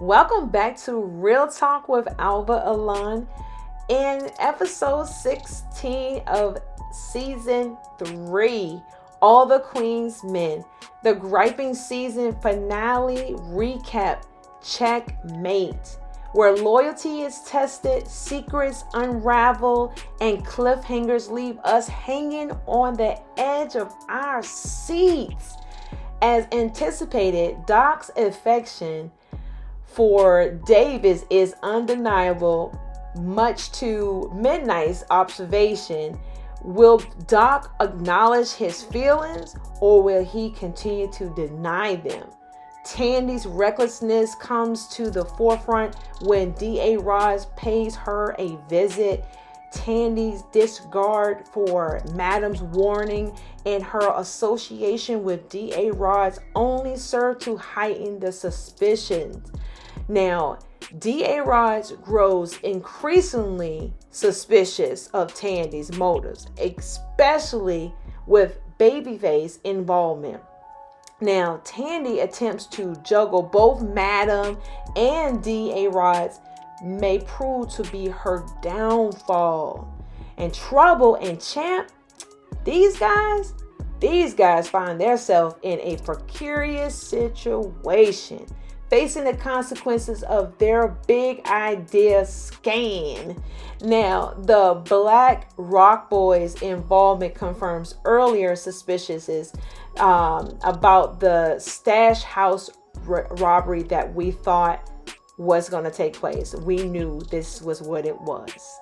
Welcome back to Real Talk with Alva Alon in episode 16 of season 3, All the Queen's Men, the griping season finale recap, checkmate, where loyalty is tested, secrets unravel, and cliffhangers leave us hanging on the edge of our seats. As anticipated, Doc's affection for Davis is undeniable, much to Midnight's observation. Will Doc acknowledge his feelings, or will he continue to deny them? Tandy's recklessness comes to the forefront when D.A. Ross pays her a visit. Tandy's disregard for Madam's warning and her association with D.A. Ross only serve to heighten the suspicions. Now, D.A. Ross grows increasingly suspicious of Tandy's motives, especially with Babyface involvement. Now, Tandy attempts to juggle both Madam and D.A. Ross may prove to be her downfall. And Trouble and Champ, these guys find themselves in a precarious situation, facing the consequences of their big idea scam. Now, the Black Rock Boys' involvement confirms earlier suspicions about the stash house robbery that we thought was going to take place. We knew this was what it was.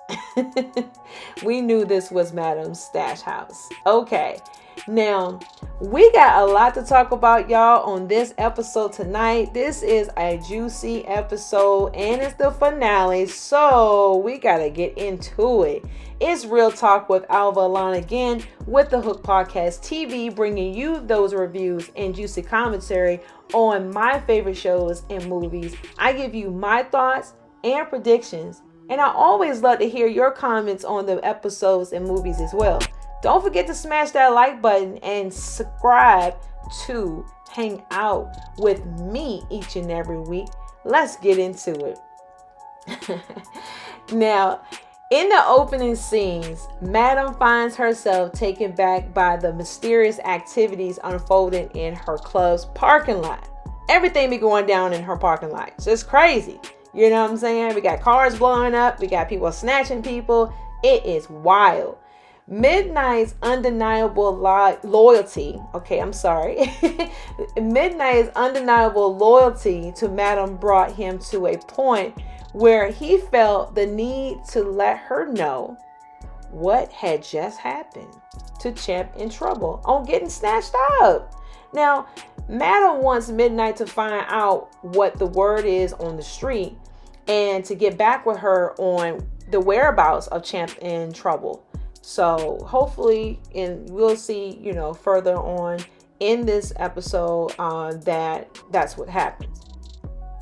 We knew this was Madam's stash house. Okay. Now, we got a lot to talk about, y'all, on this episode tonight. This is a juicy episode and it's the finale, so we gotta get into it. It's Real Talk with Alva Alon again with the Hook Podcast TV, bringing you those reviews and juicy commentary on my favorite shows and movies. I give you my thoughts and predictions, and I always love to hear your comments on the episodes and movies as well. Don't forget to smash that like button and subscribe to hang out with me each and every week. Let's get into it. Now, in the opening scenes, Madam finds herself taken back by the mysterious activities unfolding in her club's parking lot. Everything be going down in her parking lot. It's just crazy. You know what I'm saying? We got cars blowing up. We got people snatching people. It is wild. Midnight's undeniable loyalty. Midnight's undeniable loyalty to Madam brought him to a point where he felt the need to let her know what had just happened to Champ in Trouble on getting snatched up. Now, Madam wants Midnight to find out what the word is on the street and to get back with her on the whereabouts of Champ in Trouble. So hopefully, and we'll see, further on in this episode that's what happens.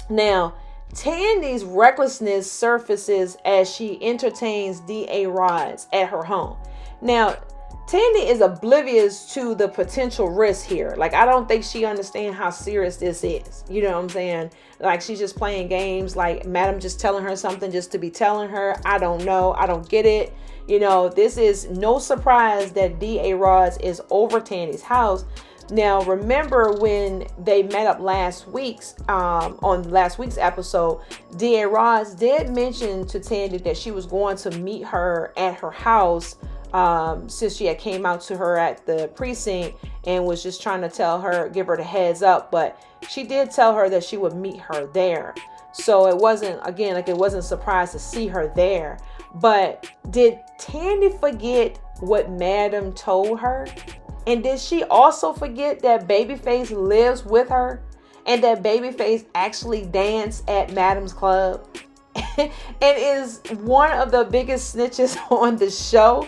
Now, Tandy's recklessness surfaces as she entertains D.A. Ross at her home. Now, Tandy is oblivious to the potential risk here. Like, I don't think she understands how serious this is. You know what I'm saying? Like, she's just playing games. Like, Madam just telling her something just to be telling her. I don't know. I don't get it. This is no surprise that D.A. Ross is over Tandy's house. Now, remember when they met up on last week's episode, D.A. Ross did mention to Tandy that she was going to meet her at her house since she had came out to her at the precinct and was just trying to give her the heads up. But she did tell her that she would meet her there. So it wasn't a surprise to see her there. But did Tandy forget what Madam told her? And did she also forget that Babyface lives with her and that Babyface actually danced at Madam's club and is one of the biggest snitches on the show?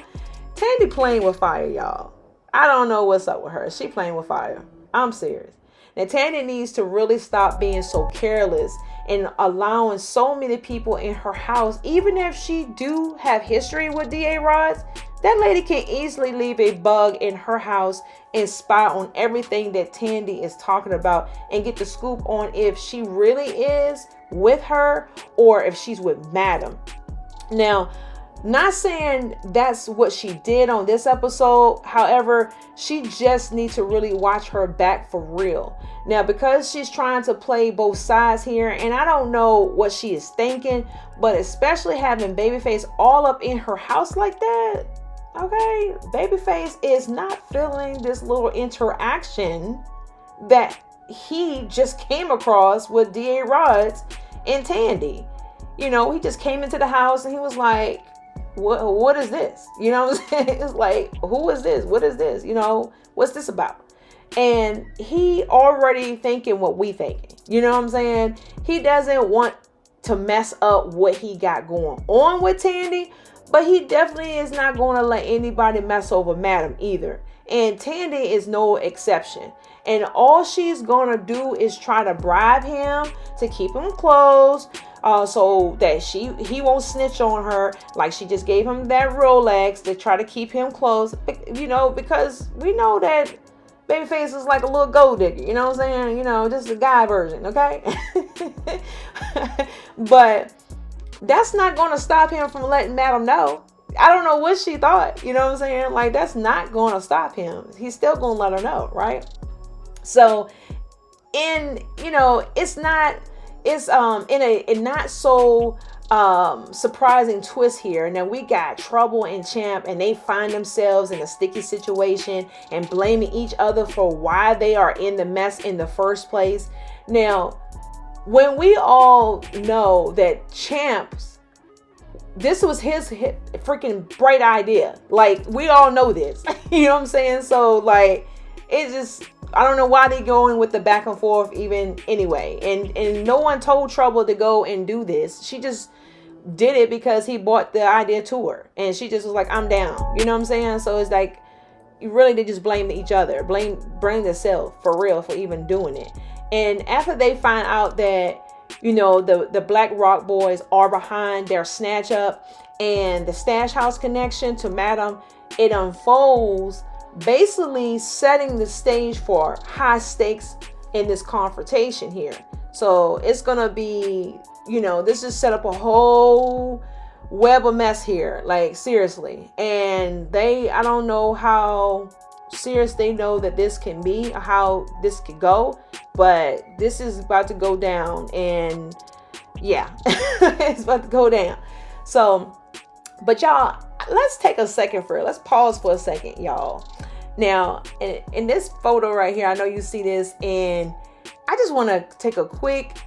Tandy playing with fire, y'all. I don't know what's up with her. She playing with fire. I'm serious. Now, Tandy needs to really stop being so careless and allowing so many people in her house, even if she do have history with DA Rods, that lady can easily leave a bug in her house and spy on everything that Tandy is talking about and get the scoop on if she really is with her or if she's with Madam. Now, not saying that's what she did on this episode. However, she just needs to really watch her back for real. Now, because she's trying to play both sides here, and I don't know what she is thinking, but especially having Babyface all up in her house like that, okay, Babyface is not feeling this little interaction that he just came across with DA Rods and Tandy. You know, he just came into the house and he was like, what is this? You know what I'm saying? It's like, who is this? What is this? You know, what's this about? And he already thinking what we thinking. You know what I'm saying? He doesn't want to mess up what he got going on with Tandy, but he definitely is not going to let anybody mess over Madam either. And Tandy is no exception. And all she's going to do is try to bribe him to keep him close, so that he won't snitch on her. Like she just gave him that Rolex to try to keep him close. You know, because we know that Babyface is like a little gold digger. You know what I'm saying? You know, just a guy version, okay? But that's not going to stop him from letting Madam know. I don't know what she thought. You know what I'm saying? Like, that's not going to stop him. He's still going to let her know, right? So, it's in a not so surprising twist here. Now we got Trouble and Champ, and they find themselves in a sticky situation and blaming each other for why they are in the mess in the first place. Now, when we all know that Champ's, this was his freaking bright idea. Like, we all know this. You know what I'm saying? So, like, it's just, I don't know why they going with the back and forth even anyway. And no one told Trouble to go and do this. She just did it because he brought the idea to her. And she just was like, I'm down. You know what I'm saying? So it's like, really, they just blame each other. Blame themselves for real for even doing it. And after they find out that, you know, the Black Rock boys are behind their snatch up and the stash house connection to Madam, it unfolds, basically setting the stage for high stakes in this confrontation here. So it's gonna be, you know, this just set up a whole web of mess here, like, seriously. And I don't know how serious they know that this can be, how this could go, but this is about to go down. And yeah, it's about to go down. So, but y'all, let's take a second for it. Let's pause for a second, y'all. Now, in this photo right here, I know you see this, and I just want to take a quick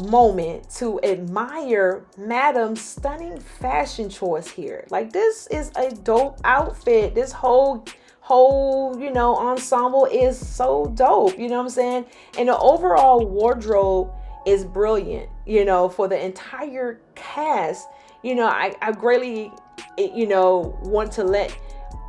moment to admire Madam's stunning fashion choice here. Like, this is a dope outfit. This whole you know, ensemble is so dope. You know what I'm saying? And the overall wardrobe is brilliant, you know, for the entire cast. You know, I greatly, you know, want to let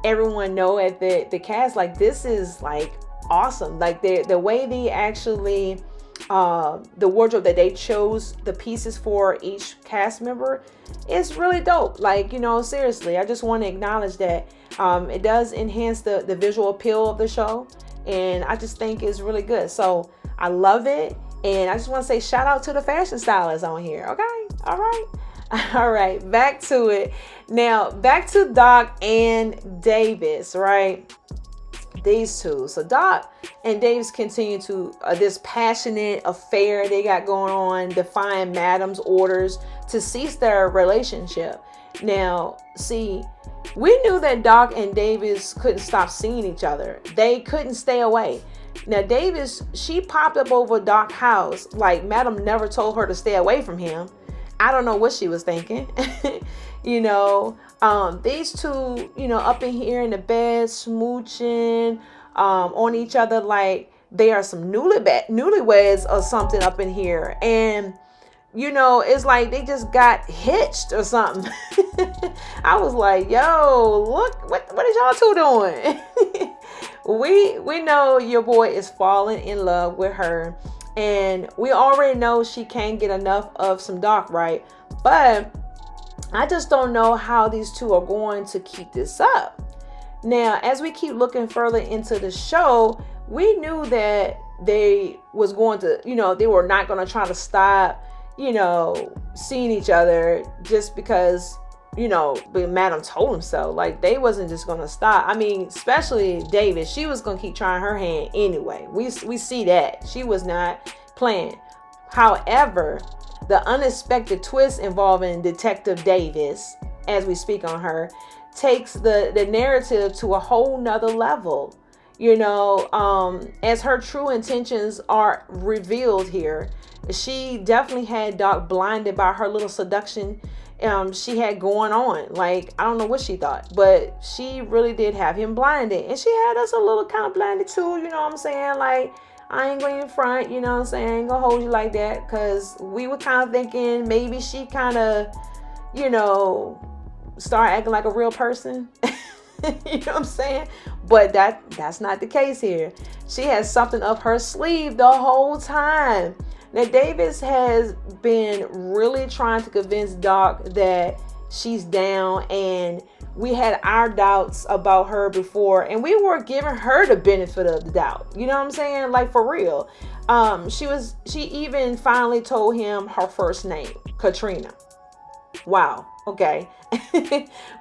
everyone know at the cast, like, this is like awesome. Like, the way they actually the wardrobe that they chose the pieces for each cast member is really dope. Like, you know, seriously, I just want to acknowledge that it does enhance the visual appeal of the show, and I just think it's really good. So I love it, and I just want to say shout out to the fashion stylists on here. Okay, all right, back to it. Now, back to Doc and Davis, right? These two. So Doc and Davis continue to this passionate affair they got going on, defying Madam's orders to cease their relationship. Now, see, we knew that Doc and Davis couldn't stop seeing each other. They couldn't stay away. Now, Davis, she popped up over Doc's house like Madam never told her to stay away from him. I don't know what she was thinking. You know, these two, you know, up in here in the bed, smooching on each other like they are some newlyweds or something up in here. And, you know, it's like they just got hitched or something. I was like, yo, look, what is y'all two doing? We know your boy is falling in love with her. And we already know she can't get enough of some Doc, right? But I just don't know how these two are going to keep this up. Now, as we keep looking further into the show, we knew that they was going to, they were not going to try to stop, seeing each other just because, but Madam told him so. Like, they wasn't just going to stop. I mean, especially David, she was going to keep trying her hand anyway. We see that. She was not playing. However, the unexpected twist involving Detective Davis, as we speak on her, takes the narrative to a whole nother level. As her true intentions are revealed here, she definitely had Doc blinded by her little seduction she had going on. Like, I don't know what she thought, but she really did have him blinded. And she had us a little kind of blinded too, you know what I'm saying? Like, I ain't going in front, you know what I'm saying? I ain't gonna hold you like that, because we were kind of thinking maybe she kind of, start acting like a real person. You know what I'm saying? But that's not the case here. She has something up her sleeve the whole time. Now, Davis has been really trying to convince Doc that she's down, and we had our doubts about her before, and we were giving her the benefit of the doubt. You know what I'm saying? Like, for real. She even finally told him her first name, Katrina. Wow. Okay.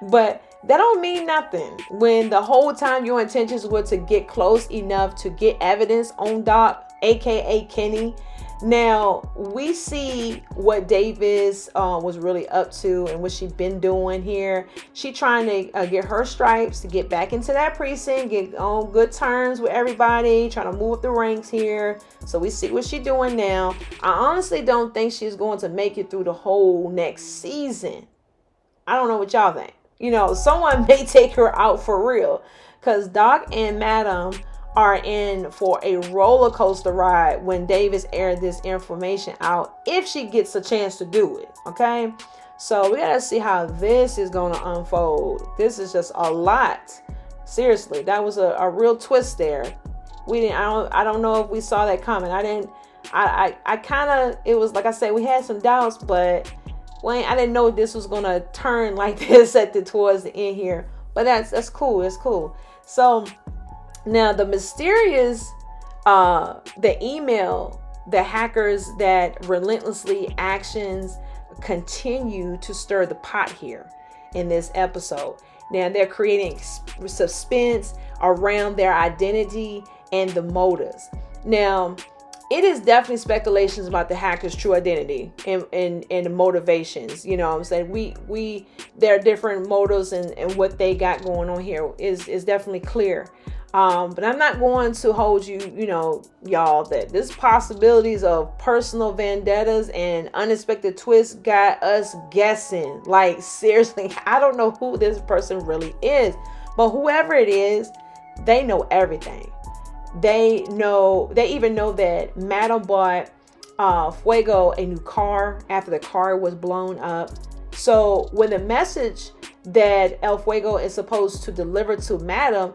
But that don't mean nothing when the whole time your intentions were to get close enough to get evidence on Doc, aka Kenny. Now, we see what Davis was really up to and what she's been doing here. She trying to get her stripes to get back into that precinct, get on good terms with everybody, trying to move up the ranks here. So we see what she's doing now. I honestly don't think she's going to make it through the whole next season. I don't know what y'all think. Someone may take her out for real, because Doc and Madam are in for a roller coaster ride when Davis aired this information out, if she gets a chance to do it. Okay, so we gotta see how this is gonna unfold. This is just a lot. Seriously, that was a real twist there. I don't know if we saw that coming. I kind of, it was like I said, we had some doubts, but I didn't know this was gonna turn like this towards the end here. But that's cool. It's cool. So now the mysterious, the email, the hackers that relentlessly actions continue to stir the pot here in this episode. Now they're creating suspense around their identity and the motives. Now, it is definitely speculations about the hacker's true identity and the motivations. You know what I'm saying? There are different motives and what they got going on here is definitely clear. But I'm not going to hold y'all, that this possibilities of personal vendettas and unexpected twists got us guessing. Like, seriously, I don't know who this person really is, but whoever it is, they know everything. They even know that Madam bought Fuego a new car after the car was blown up. So when the message that El Fuego is supposed to deliver to Madam,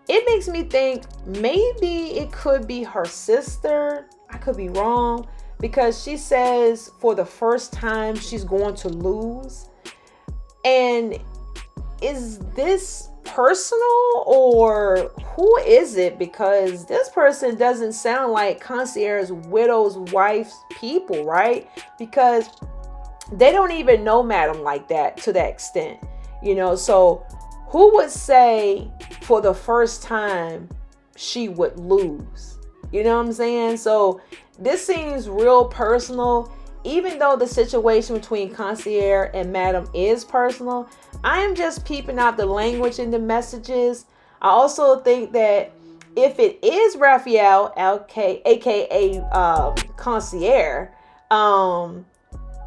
it makes me think maybe it could be her sister. I could be wrong, because she says for the first time she's going to lose. And is this personal, or who is it? Because this person doesn't sound like concierge widow's wife's people, right? Because they don't even know Madam like that to that extent, so who would say for the first time she would lose? You know what I'm saying? So this seems real personal. Even though the situation between concierge and Madam is personal, I am just peeping out the language in the messages. I also think that if it is Raphael, aka concierge,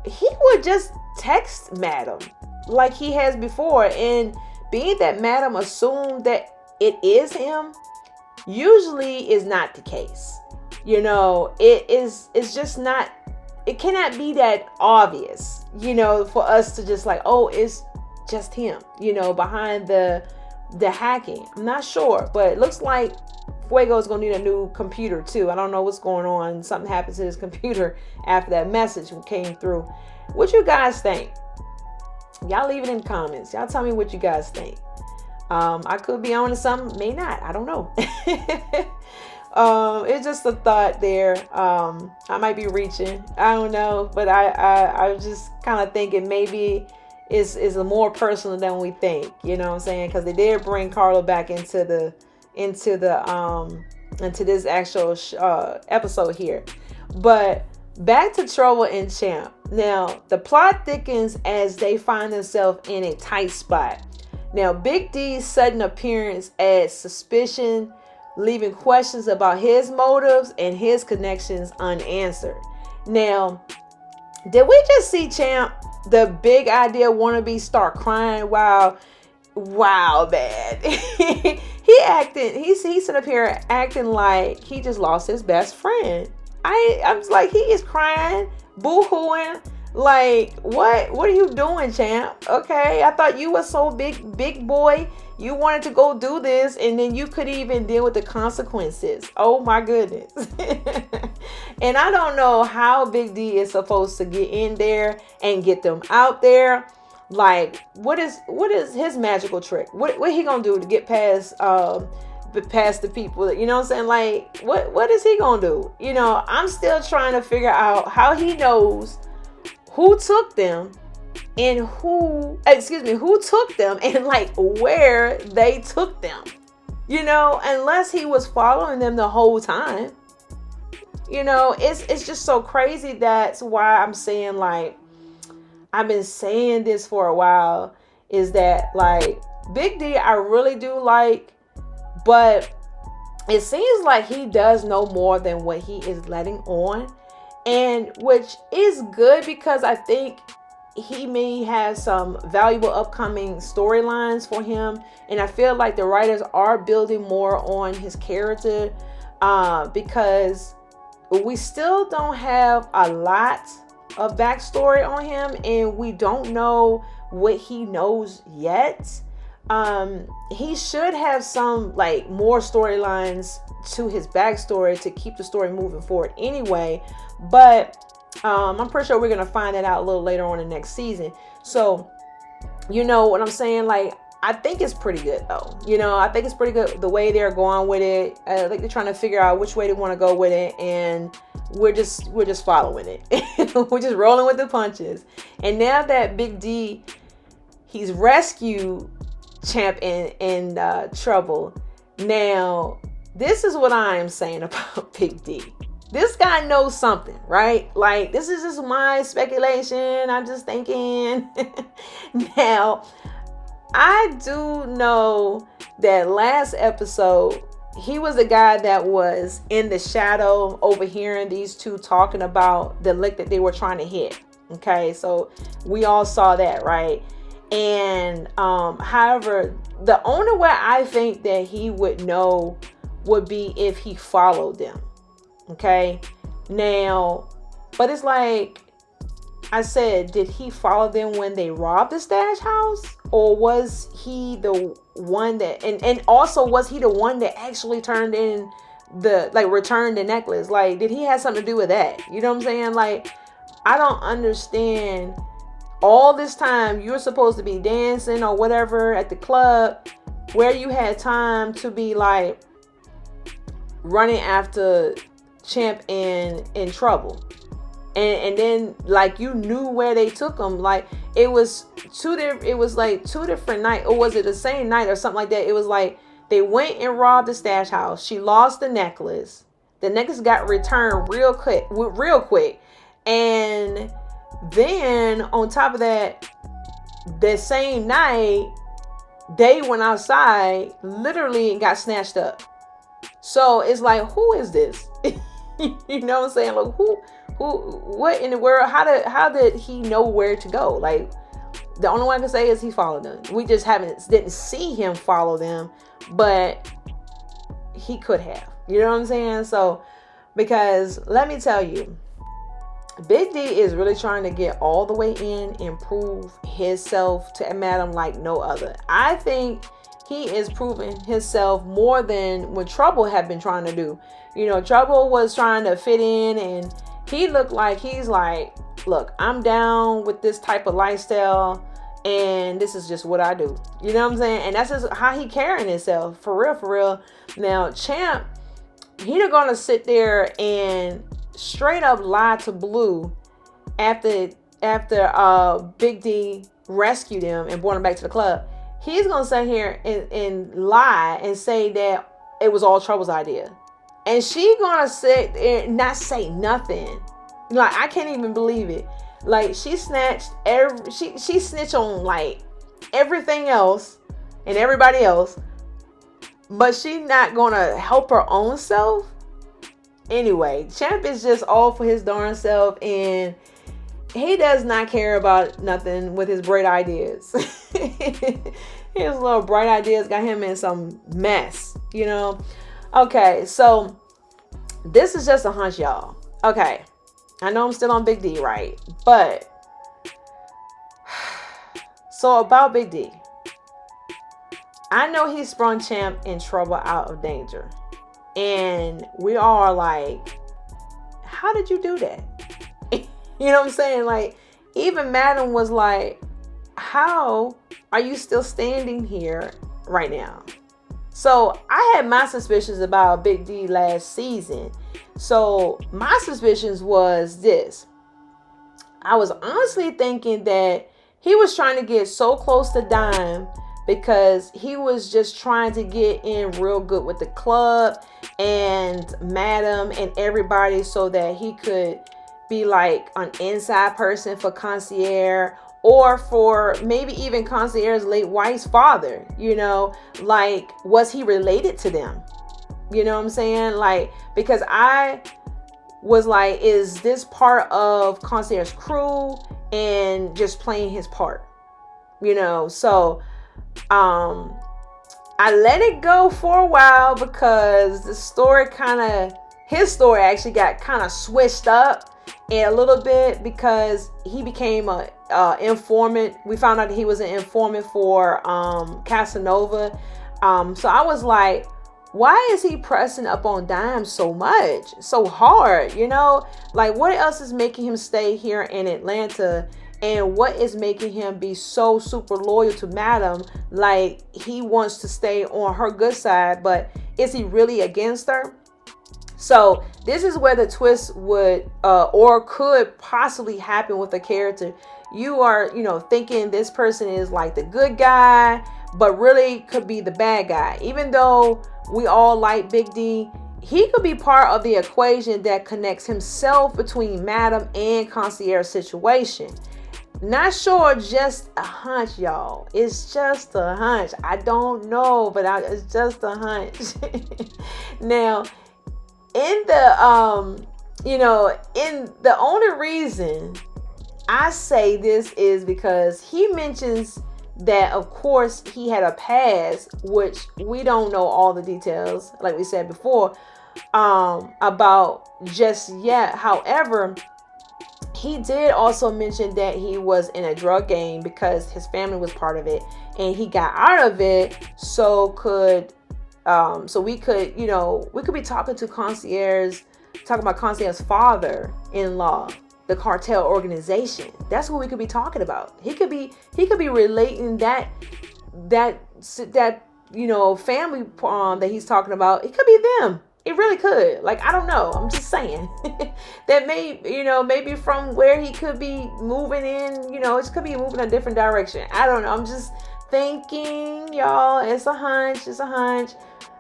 he would just text Madam like he has before. And being that Madam assumed that it is him, usually is not the case. It's just not. It cannot be that obvious, for us to just like, oh, it's just him, behind the hacking. I'm not sure, but it looks like Fuego's gonna need a new computer too. I don't know what's going on. Something happened to his computer after that message came through. What you guys think? Y'all leave it in the comments. Y'all tell me what you guys think. I could be on to something, may not. I don't know. It's just a thought there. I might be reaching. I don't know, but I was just kind of thinking maybe it's more personal than we think. You know what I'm saying? Because they did bring Carla back into this actual episode here. But back to Trouble and Champ. Now the plot thickens as they find themselves in a tight spot. Now Big D's sudden appearance adds suspicion, leaving questions about his motives and his connections unanswered. Now, did we just see Champ, the big idea wannabe, start crying? Wow, man. He's sitting up here acting like he just lost his best friend. I'm just like, he is crying, boo-hooing. Like, what are you doing, Champ? Okay, I thought you were so big boy. You wanted to go do this, and then you could even deal with the consequences. Oh my goodness. And I don't know how Big D is supposed to get in there and get them out there. Like, what is his magical trick? What he gonna do to get past the people? You know what I'm saying? Like, what is he gonna do? You know, I'm still trying to figure out how he knows who took them and who took them and like where they took them, you know, unless he was following them the whole time. You know, it's just so crazy. That's why I'm saying, like, I've been saying this for a while, is that like Big D I really do like, but it seems like he does know more than what he is letting on. And which is good, because I think he may have some valuable upcoming storylines for him. And I feel like the writers are building more on his character, because we still don't have a lot of backstory on him, and we don't know what he knows yet. He should have some like more storylines to his backstory to keep the story moving forward anyway. But I'm pretty sure we're gonna find that out a little later on in the next season. So, you know what I'm saying? Like, I think it's pretty good though. You know, I think it's pretty good the way they're going with it. I think they're trying to figure out which way they want to go with it, and we're just following it. We're just rolling with the punches. And now that Big D, he's rescued Champ in trouble. Now, this is what I am saying about Big D. This guy knows something, right? Like, this is just my speculation. I'm just thinking. Now, I do know that last episode, he was the guy that was in the shadow overhearing these two talking about the lick that they were trying to hit. Okay, so we all saw that, right? And however, the only way I think that he would know would be if he followed them. Okay, now, but it's like I said, did he follow them when they robbed the stash house, or was he the one that, and also was he the one that actually turned in returned the necklace? Like, did he have something to do with that? You know what I'm saying? Like, I don't understand. All this time you're supposed to be dancing or whatever at the club, where you had time to be like running after Champ in trouble, and then like you knew where they took him. Like, it was two different nights, or was it the same night or something like that? It was like they went and robbed the stash house. She lost the necklace. The necklace got returned real quick, and then on top of that, that same night they went outside, literally, and got snatched up. So it's like, who is this? You know what I'm saying? Like, who, what in the world? How did he know where to go? Like, the only one I can say is he followed them. We just didn't see him follow them, but he could have. You know what I'm saying? So, because let me tell you, Big D is really trying to get all the way in and prove himself to Madam like no other. I think he is proving himself more than what Trouble had been trying to do. Trouble was trying to fit in, and he looked like he's like, look, I'm down with this type of lifestyle, and this is just what I do. You know what I'm saying? And that's just how he carrying himself. For real. Now, Champ, he not gonna sit there and straight up lie to Blue after Big D rescued him and brought him back to the club. He's gonna sit here and lie and say that it was all Trouble's idea. And she gonna sit there and not say nothing. Like, I can't even believe it. Like, she snitched on like everything else and everybody else, but she not gonna help her own self. Anyway, Champ is just all for his darn self, and he does not care about nothing with his bright ideas. His little bright ideas got him in some mess, Okay, so this is just a hunch, y'all. Okay, I know I'm still on Big D, right? But so about Big D, I know he sprung Champ and Trouble out of danger, and we all are like, how did you do that? You know what I'm saying? Like, even Madam was like, how are you still standing here right now? So I had my suspicions about Big D last season. So my suspicions was this. I was honestly thinking that he was trying to get so close to Dime because he was just trying to get in real good with the club and Madam and everybody so that he could be like an inside person for Concierge, or for maybe even Concierge's late wife's father. Like, was he related to them? You know what I'm saying? Like, because I was like, is this part of Concierge's crew and just playing his part? So I let it go for a while because his story actually got kind of switched up a little bit because he became a informant. We found out that he was an informant for Casanova. So I was like, why is he pressing up on Dime so much, so hard? Like, what else is making him stay here in Atlanta? And what is making him be so super loyal to Madam? Like, he wants to stay on her good side, but is he really against her? So this is where the twist would or could possibly happen with a character. You are, thinking this person is like the good guy, but really could be the bad guy. Even though we all like Big D, he could be part of the equation that connects himself between Madam and Concierge situation. Not sure, just a hunch, y'all. It's just a hunch. I don't know, but it's just a hunch. Now, in the the only reason I say this is because he mentions that, of course, he had a past, which we don't know all the details, like we said before, about just yet. However, he did also mention that he was in a drug game because his family was part of it, and he got out of it so we could be talking to talking about Concierge's father-in-law, the cartel organization. That's what we could be talking about. He could be relating that family that he's talking about. It could be them. It really could. Like, I don't know. I'm just saying that maybe from where he could be moving in, it could be moving a different direction. I don't know. I'm just thinking, y'all. It's a hunch.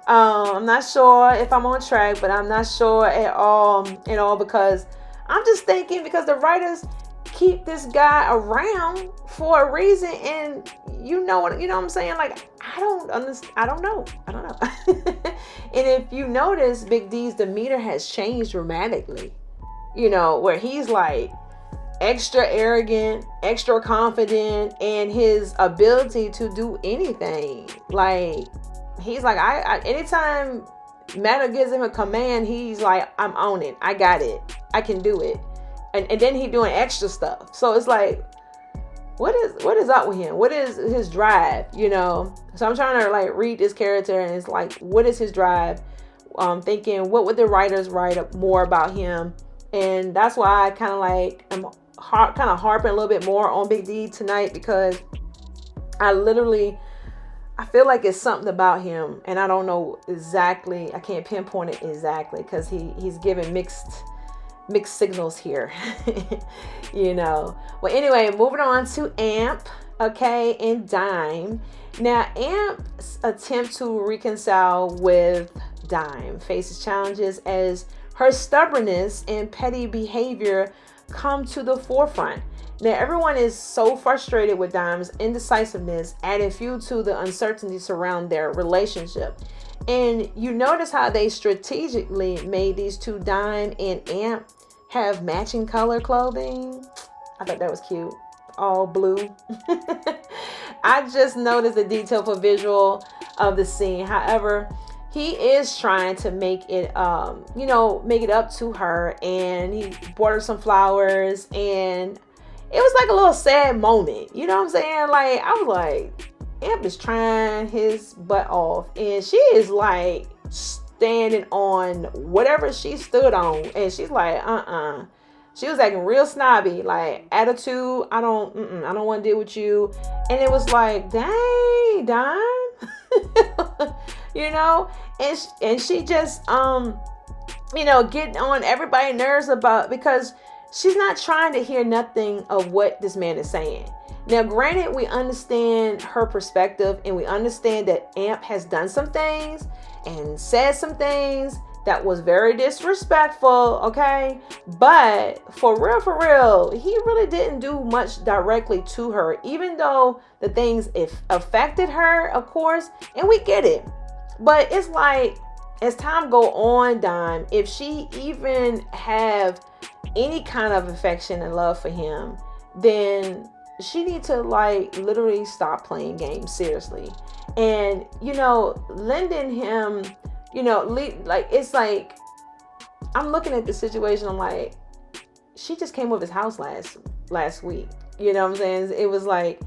I'm not sure if I'm on track, but I'm not sure at all because I'm just thinking, because the writers keep this guy around for a reason, and you know what I'm saying? Like, I don't understand. I don't know. And if you notice, Big D's demeanor has changed dramatically, where he's like extra arrogant, extra confident in his ability to do anything. Like, he's like, I anytime Matter gives him a command, he's like, I'm on it. I got it. I can do it. And then he doing extra stuff. So it's like, what is up with him? What is his drive? So I'm trying to like read this character, and it's like, what is his drive? Thinking, what would the writers write up more about him? And that's why I kind of like am kind of harping a little bit more on Big D tonight, because I feel like it's something about him, and I don't know exactly. I can't pinpoint it exactly, because he's giving mixed signals here. Well, anyway, moving on to Amp, okay, and Dime. Now, Amp's attempt to reconcile with Dime faces challenges as her stubbornness and petty behavior come to the forefront. Now, everyone is so frustrated with Dime's indecisiveness, adding fuel to the uncertainty surrounding their relationship. And you notice how they strategically made these two, Dime and Amp, have matching color clothing. I thought that was cute. All blue. I just noticed the detail for visual of the scene. However, he is trying to make it up to her, and he bought her some flowers, and it was like a little sad moment. You know what I'm saying? Like, I was like, Amp is trying his butt off, and she is like standing on whatever she stood on, and she's like, She was acting real snobby, like attitude. I don't want to deal with you. And it was like, dang, Dime, and she just, getting on everybody's nerves because she's not trying to hear nothing of what this man is saying. Now, granted, we understand her perspective, and we understand that Amp has done some things and said some things that was very disrespectful, okay? But for real, he really didn't do much directly to her, even though the things affected her, of course, and we get it. But it's like, as time go on, Dime, if she even have any kind of affection and love for him, then she needs to like literally stop playing games seriously. And, lending him, it's like, I'm looking at the situation, I'm like, she just came over his house last week. You know what I'm saying? It was like,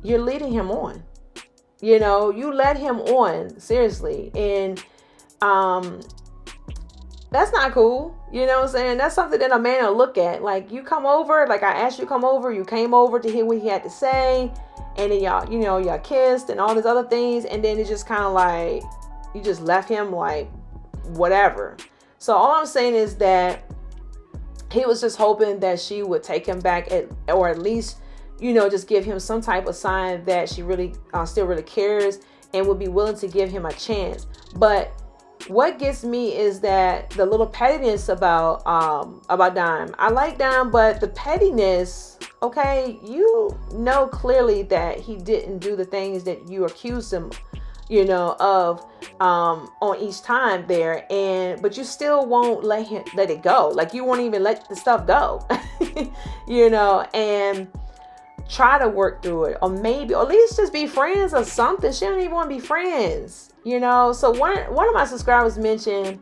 you're leading him on. You led him on, seriously. And that's not cool. You know what I'm saying? That's something that a man will look at. Like, you come over, like I asked you to come over, you came over to hear what he had to say, and then y'all kissed and all these other things, and then it's just kind of like, you just left him like whatever. So all I'm saying is that he was just hoping that she would take him back, or at least, just give him some type of sign that she really still really cares and would be willing to give him a chance. But what gets me is that the little pettiness about Dime. I like Dime, but the pettiness, okay, clearly that he didn't do the things that you accused him of on each time there, but you still won't let it go. Like, you won't even let the stuff go. And try to work through it, or at least just be friends or something. She don't even want to be friends, So one of my subscribers mentioned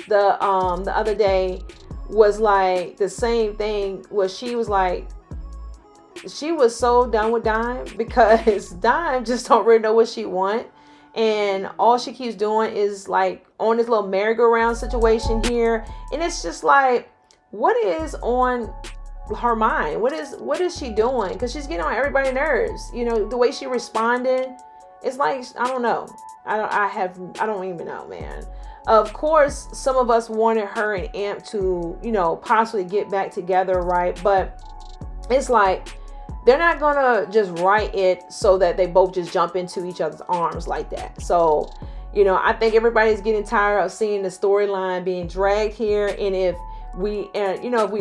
the other day was like the same thing, where she was like, she was so done with Dime, because Dime just don't really know what she want. And all she keeps doing is like on this little merry-go-round situation here. And it's just like, what is on her mind? What is she doing? Because she's getting on everybody's nerves. The way she responded, it's like, I don't know. I don't even know, man. Of course, some of us wanted her and Amp to, possibly get back together, right? But it's like, they're not gonna just write it so that they both just jump into each other's arms like that. So, I think everybody's getting tired of seeing the storyline being dragged here. And if we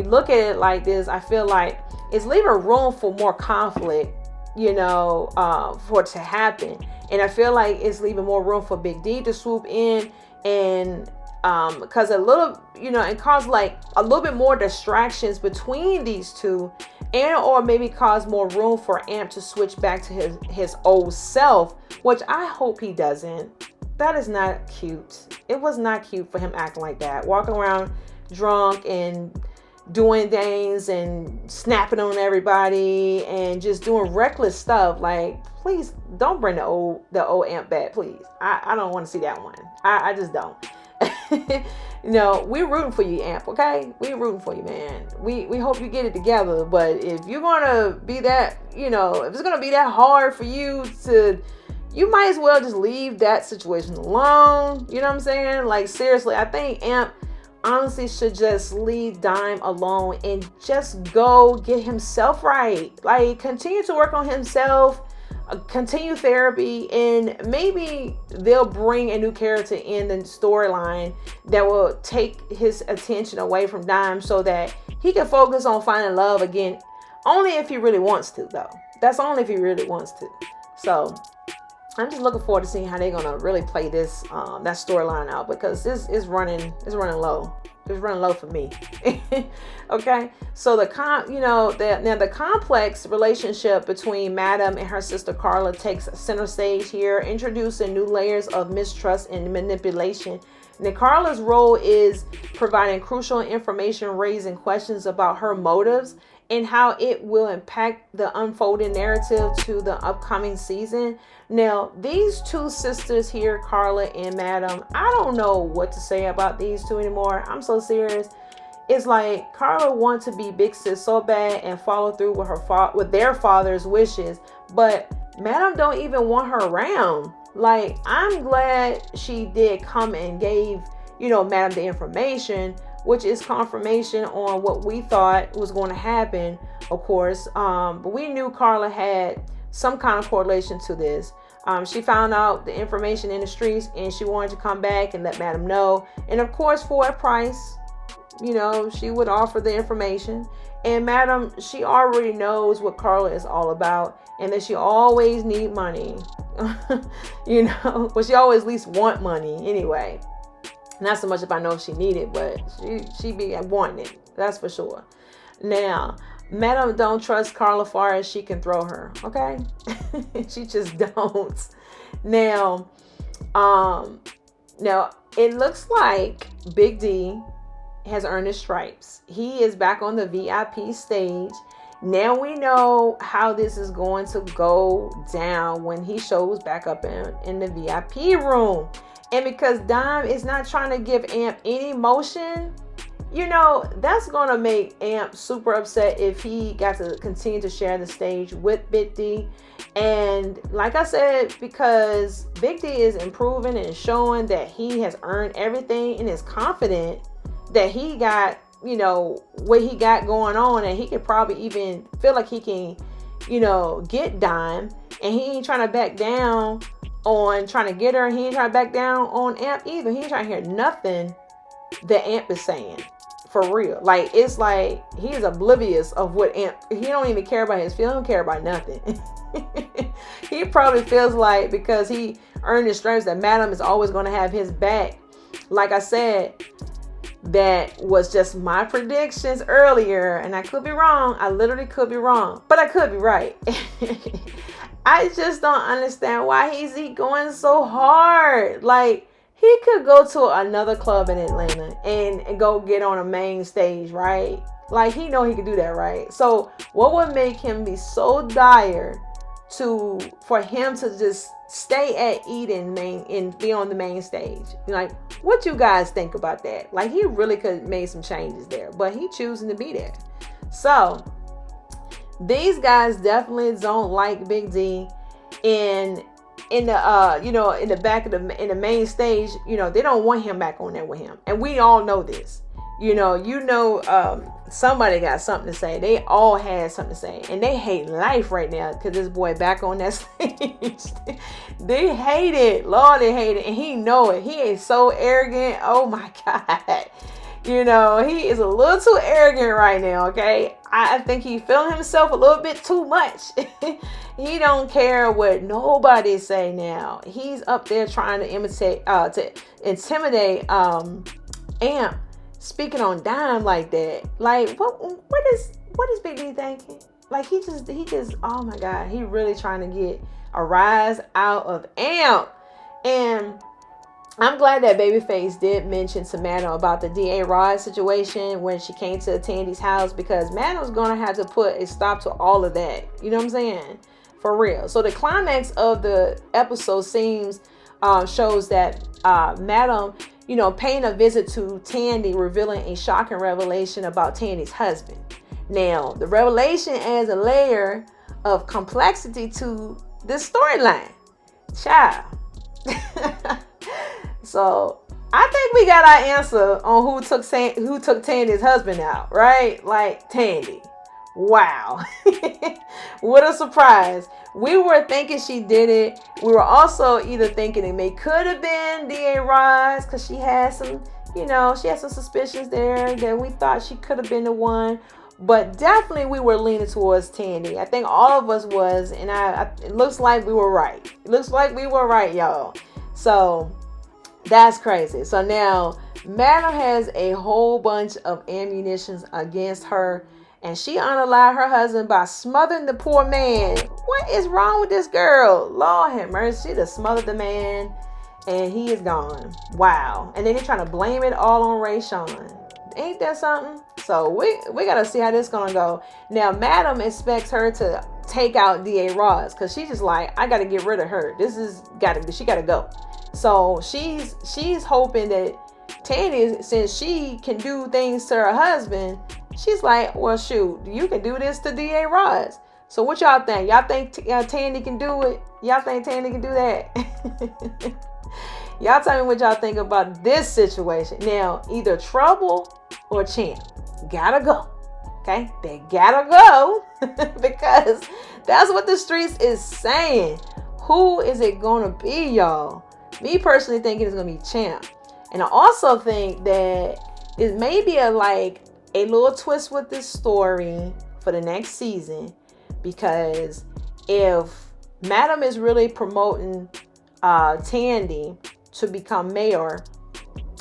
look at it like this, I feel like it's leaving room for more conflict, for it to happen. And I feel like it's leaving more room for Big D to swoop in and because and cause like a little bit more distractions between these two, or maybe cause more room for Amp to switch back to his old self, which I hope he doesn't. That is not cute. It was not cute for him acting like that, walking around drunk and doing things and snapping on everybody and just doing reckless stuff. Like, please don't bring the old Amp back, please. I don't want to see that one. I just don't. We're rooting for you, Amp, okay? We're rooting for you, man. We hope you get it together. But if you're gonna be that, if it's gonna be that hard for you to, you might as well just leave that situation alone. You know what I'm saying? Like, seriously, I think Amp honestly should just leave Dime alone and just go get himself right. Like, continue to work on himself, continue therapy, and maybe they'll bring a new character in the storyline that will take his attention away from Dime so that he can focus on finding love again. Only if he really wants to, though. That's only if he really wants to. So I'm just looking forward to seeing how they're gonna really play this that storyline out, because this is running low. It's running low for me. Okay, so the complex relationship between Madam and her sister Carla takes center stage here, introducing new layers of mistrust and manipulation. Now, Carla's role is providing crucial information, raising questions about her motives and how it will impact the unfolding narrative to the upcoming season. Now, these two sisters here, Carla and Madam, I don't know what to say about these two anymore. I'm so serious. It's like Carla wants to be big sis so bad and follow through with with their father's wishes, but Madam don't even want her around. Like, I'm glad she did come and gave, Madam the information, which is confirmation on what we thought was going to happen, of course. But we knew Carla had some kind of correlation to this. She found out the information in the streets and she wanted to come back and let Madam know. And of course, for a price, she would offer the information. And Madam, she already knows what Carla is all about and that she always need money. But she always at least want money anyway. Not so much if I know if she need it, but she be wanting it. That's for sure. Now, Madam don't trust Carla far as she can throw her. Okay, she just don't. Now, it looks like Big D has earned his stripes. He is back on the VIP stage. Now we know how this is going to go down when he shows back up in the VIP room. And because Dime is not trying to give Amp any motion, that's going to make Amp super upset if he got to continue to share the stage with Big D. And like I said, because Big D is improving and showing that he has earned everything and is confident that he got, what he got going on, and he could probably even feel like he can, get Dime, and he ain't trying to back down on trying to get her. He ain't trying to back down on Amp either. He ain't trying to hear nothing that Amp is saying, for real. Like, it's like he's oblivious of what Amp, he don't even care about his feelings, he don't care about nothing. He probably feels like because he earned his stripes that Madam is always going to have his back. Like I said, that was just my predictions earlier, and I could be wrong. I literally could be wrong, but I could be right. I just don't understand why he's going so hard. Like, he could go to another club in Atlanta and go get on a main stage, right? Like, he know he could do that, right? So what would make him be so dire for him to just stay at Eden and be on the main stage? Like, what you guys think about that? Like, he really could have made some changes there, but he choosing to be there. So these guys definitely don't like Big D in the back of in the main stage. They don't want him back on there with him, and we all know this. Somebody got something to say. They all had something to say, and they hate life right now because this boy back on that stage. They hate it, Lord, they hate it, and he know it. He is so arrogant. Oh my God. He is a little too arrogant right now, okay? I think he feeling himself a little bit too much. He don't care what nobody say now. He's up there trying to intimidate Amp, speaking on Dime like that. Like, what is Big D thinking? Like, he just, oh my God, he really trying to get a rise out of Amp. And I'm glad that Babyface did mention to Madam about the DA Rod situation when she came to Tandy's house, because Madam's gonna have to put a stop to all of that. You know what I'm saying? For real. So the climax of the episode shows that Madam, paying a visit to Tandy, revealing a shocking revelation about Tandy's husband. Now, the revelation adds a layer of complexity to this storyline. Child. So I think we got our answer on who took Tandy's husband out, right? Like Tandy. Wow. What a surprise. We were thinking she did it. We were also either thinking it could have been D.A. Ross, because she had some, she had some suspicions there that we thought she could have been the one. But definitely we were leaning towards Tandy. I think all of us was, and it looks like we were right. It looks like we were right, y'all. So that's crazy. So now Madam has a whole bunch of ammunition against her, and she unalived her husband by smothering the poor man. What is wrong with this girl? Lord have mercy. She just smothered the man, and he is gone. Wow. And then they're trying to blame it all on Rayshawn. Ain't that something? So we got to see how this going to go. Now, Madam expects her to take out D.A. Ross, because she's just like, I got to get rid of her. She got to go. So she's hoping that Tandy, since she can do things to her husband, she's like, well, shoot, you can do this to D.A. Ross. So what y'all think? Y'all think Tandy can do it? Y'all think Tandy can do that? Y'all tell me what y'all think about this situation. Now, either Trouble or Champ gotta go. Okay? They gotta go because that's what the streets is saying. Who is it gonna be, y'all? Me personally thinking it's gonna be Champ. And I also think that it may be a little twist with this story for the next season, because if Madam is really promoting Tandy to become mayor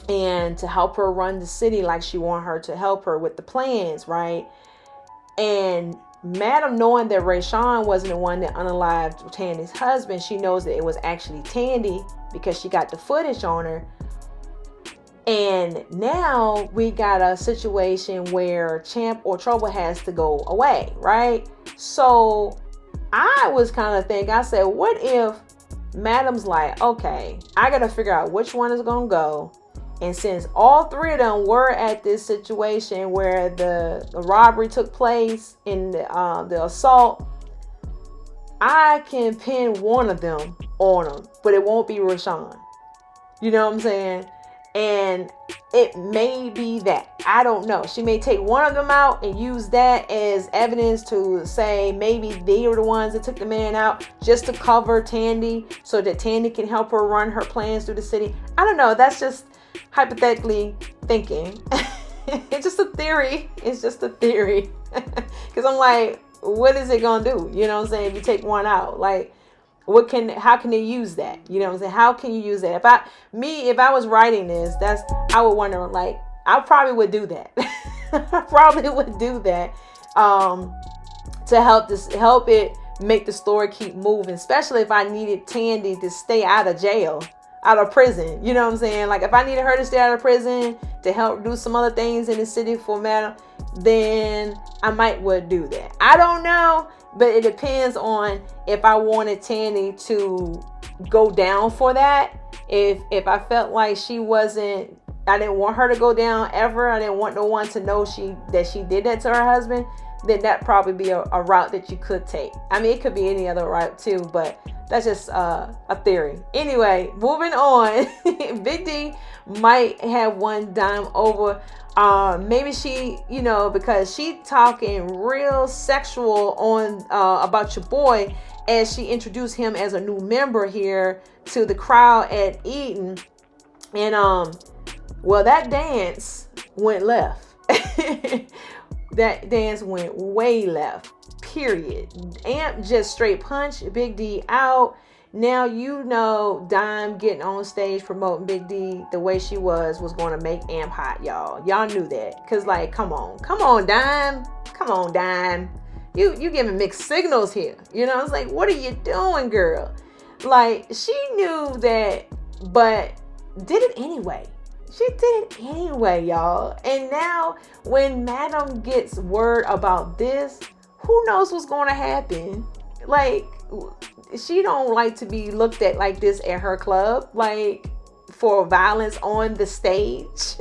and to help her run the city like she want her to help her with the plans, right? And Madam, knowing that Rayshawn wasn't the one that unalived Tandy's husband, she knows that it was actually Tandy because she got the footage on her. And now we got a situation where Champ or Trouble has to go away, right? So I was kind of thinking, I said, what if Madam's like, okay, I got to figure out which one is going to go. And since all three of them were at this situation where the robbery took place and the assault, I can pin one of them on them, but it won't be Rashawn. You know what I'm saying? And it may be that. I don't know. She may take one of them out and use that as evidence to say maybe they were the ones that took the man out just to cover Tandy so that Tandy can help her run her plans through the city. I don't know. That's just hypothetically thinking. It's just a theory. It's just a theory. Because I'm like, what is it going to do? You know what I'm saying? If you take one out, like, how can they use that? You know what I'm saying? How can you use that? If I was writing this, I would wonder, like, I probably would do that. I probably would do that to help it make the story keep moving, especially if I needed Tandy to stay out of jail, out of prison. You know what I'm saying? Like, if I needed her to stay out of prison to help do some other things in the city for Madam, then I would do that. I don't know. But it depends on if I wanted Tandy to go down for that. If I felt like I didn't want her to go down ever. I didn't want no one to know that she did that to her husband. Then that'd probably be a route that you could take. I mean, it could be any other route too, but that's just a theory. Anyway, moving on. Big D might have one dime over. Maybe she, because she talking real sexual on about your boy as she introduced him as a new member here to the crowd at Eden. And well, that dance went left. That dance went way left. Period. Amp just straight punched Big D out. Now Dime getting on stage promoting Big D the way she was going to make Amp hot, y'all. Y'all knew that. Because, like, come on, Dime. Come on, Dime. You giving mixed signals here. It's like, what are you doing, girl? Like, she knew that, but did it anyway. She did it anyway, y'all. And now when Madam gets word about this, who knows what's going to happen? Like, she don't like to be looked at like this at her club, like for violence on the stage.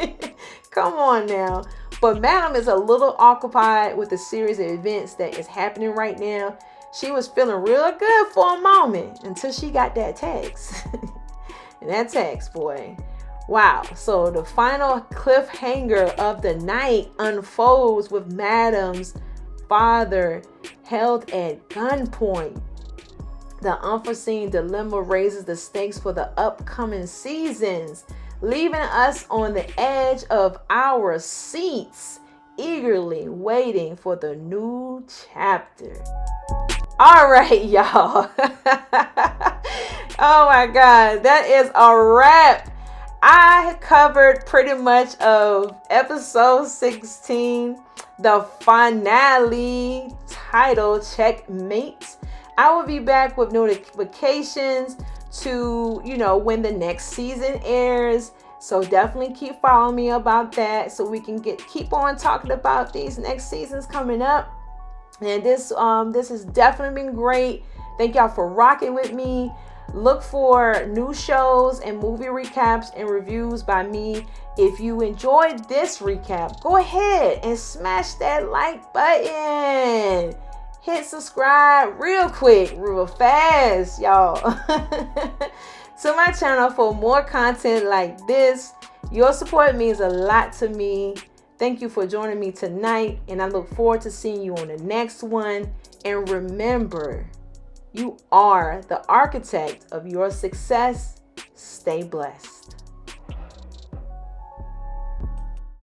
Come on now. But Madam is a little occupied with the series of events that is happening right now. She was feeling real good for a moment until she got that text. And that text, boy. Wow. So the final cliffhanger of the night unfolds with Madam's father held at gunpoint. The unforeseen dilemma raises the stakes for the upcoming seasons, leaving us on the edge of our seats, eagerly waiting for the new chapter. All right, y'all. Oh my God, that is a wrap. I covered pretty much of episode 16, the finale title, Checkmate. I will be back with notifications to, when the next season airs. So definitely keep following me about that so we can keep on talking about these next seasons coming up. And this has definitely been great. Thank y'all for rocking with me. Look for new shows and movie recaps and reviews by me. If you enjoyed this recap, go ahead and smash that like button. Hit subscribe real quick, real fast, y'all. To my channel for more content like this. Your support means a lot to me. Thank you for joining me tonight, and I look forward to seeing you on the next one. And remember, you are the architect of your success. Stay blessed.